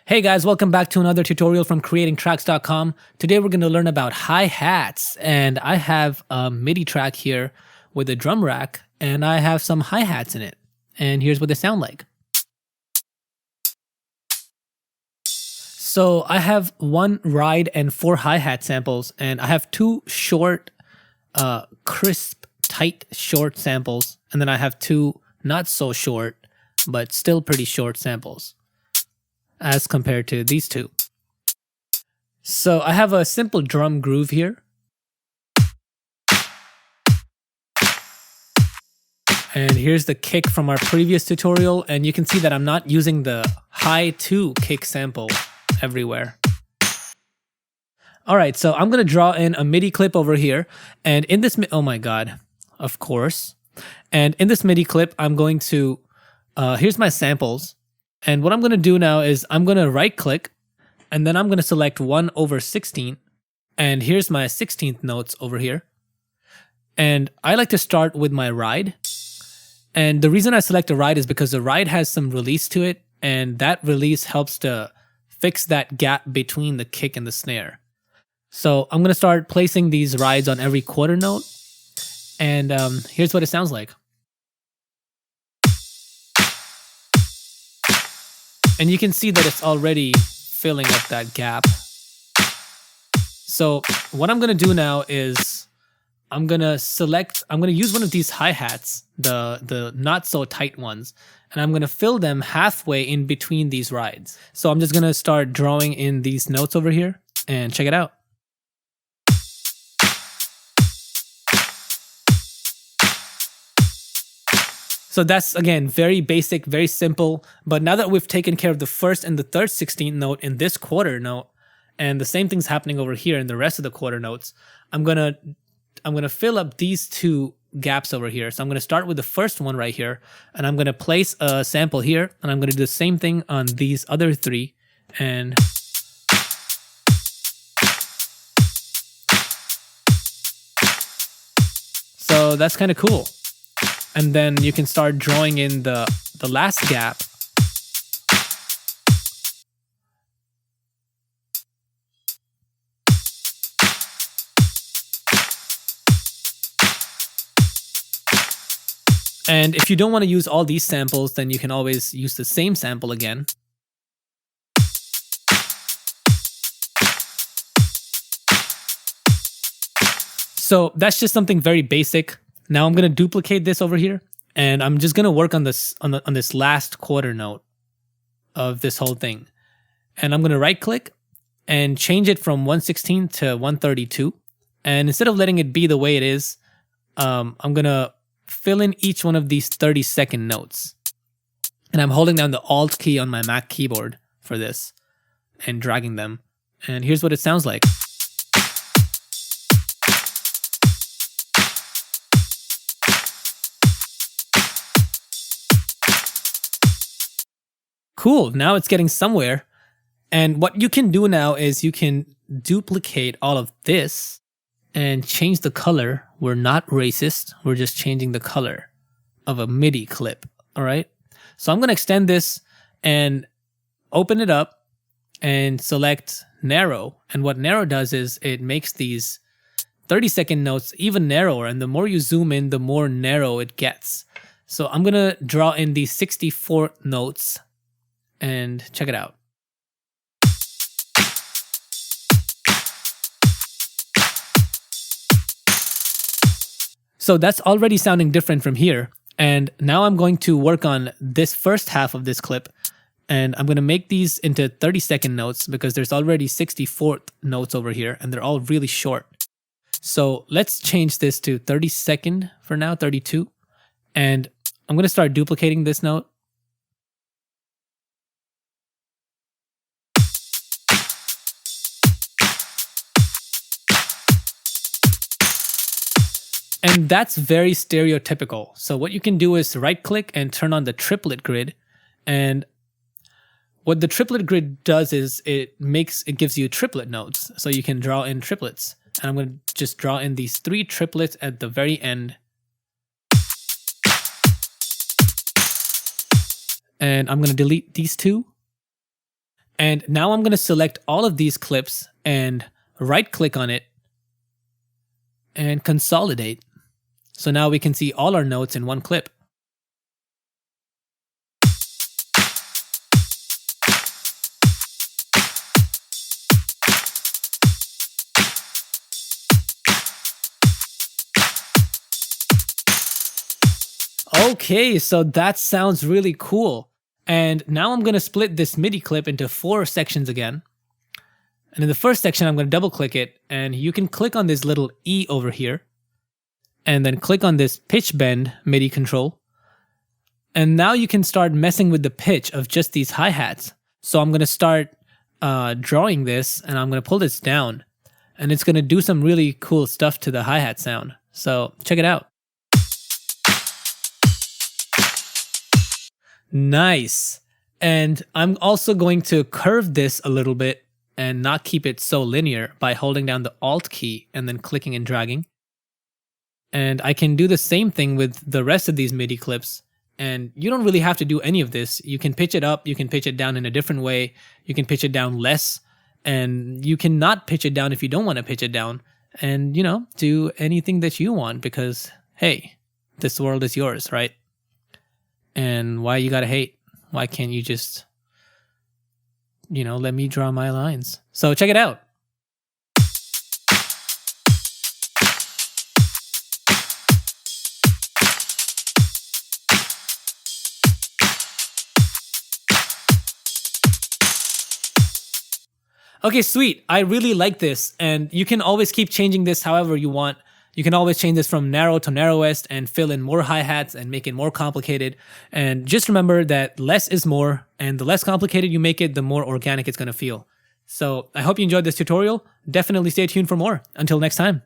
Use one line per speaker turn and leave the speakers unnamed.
Hey guys, welcome back to another tutorial from creatingtracks.com. Today we're going to learn about hi-hats, and I have a MIDI track here with a drum rack, and I have some hi-hats in it. And here's what they sound like. So I have one ride and 4 hi-hat samples, and I have 2 short, crisp, tight, short samples, and then I have 2 not so short, but still pretty short samples, as compared to these 2. So I have a simple drum groove here. And here's the kick from our previous tutorial, and you can see that I'm not using the high 2 kick sample everywhere. Alright, so I'm gonna draw in a MIDI clip over here, and in this, oh my god, of course. And in this MIDI clip, I'm going to, here's my samples. And what I'm going to do now is I'm going to right click, and then I'm going to select 1/16. And here's my 16th notes over here. And I like to start with my ride. And the reason I select a ride is because the ride has some release to it, and that release helps to fix that gap between the kick and the snare. So I'm going to start placing these rides on every quarter note. And here's what it sounds like. And you can see that it's already filling up that gap. So what I'm going to do now is I'm going to use one of these hi-hats, the not so tight ones, and I'm going to fill them halfway in between these rides. So I'm just going to start drawing in these notes over here and check it out. So that's, again, very basic, very simple. But now that we've taken care of the first and the third 16th note in this quarter note, and the same thing's happening over here in the rest of the quarter notes, I'm gonna fill up these 2 gaps over here. So I'm gonna start with the first one right here, and I'm gonna place a sample here, and I'm gonna do the same thing on these other 3. And so that's kind of cool. And then you can start drawing in the last gap. And if you don't want to use all these samples, then you can always use the same sample again. So that's just something very basic. Now I'm going to duplicate this over here, and I'm just going to work on this on this last quarter note of this whole thing. And I'm going to right click and change it from 1/16 to 1/32. And instead of letting it be the way it is, I'm going to fill in each one of these 30-second notes. And I'm holding down the Alt key on my Mac keyboard for this and dragging them. And here's what it sounds like. Cool, now it's getting somewhere. And what you can do now is you can duplicate all of this and change the color. We're not racist, we're just changing the color of a MIDI clip, all right? So I'm gonna extend this and open it up and select narrow. And what narrow does is it makes these 30-second notes even narrower, and the more you zoom in, the more narrow it gets. So I'm gonna draw in these 64 notes and check it out. So that's already sounding different from here. And now I'm going to work on this first half of this clip, and I'm going to make these into 30-second notes because there's already 64th notes over here, and they're all really short. So let's change this to 30-second for now, 32. And I'm going to start duplicating this note. And that's very stereotypical. So what you can do is right click and turn on the triplet grid. And what the triplet grid does is it gives you triplet notes. So you can draw in triplets. And I'm going to just draw in these 3 triplets at the very end. And I'm going to delete these 2. And now I'm going to select all of these clips and right click on it and consolidate. So now we can see all our notes in one clip. Okay, so that sounds really cool. And now I'm going to split this MIDI clip into 4 sections again. And in the first section, I'm going to double click it, and you can click on this little E over here, and then click on this pitch bend MIDI control. And now you can start messing with the pitch of just these hi-hats. So I'm going to start drawing this, and I'm going to pull this down, and it's going to do some really cool stuff to the hi-hat sound. So check it out. Nice. And I'm also going to curve this a little bit and not keep it so linear by holding down the Alt key and then clicking and dragging. And I can do the same thing with the rest of these MIDI clips. And you don't really have to do any of this. You can pitch it up, you can pitch it down in a different way, you can pitch it down less, and you can not pitch it down if you don't want to pitch it down. And, you know, do anything that you want because, hey, this world is yours, right? And why you gotta hate? Why can't you just, you know, let me draw my lines? So check it out. Okay, sweet. I really like this. And you can always keep changing this however you want. You can always change this from narrow to narrowest and fill in more hi-hats and make it more complicated. And just remember that less is more, and the less complicated you make it, the more organic it's going to feel. So I hope you enjoyed this tutorial. Definitely stay tuned for more. Until next time.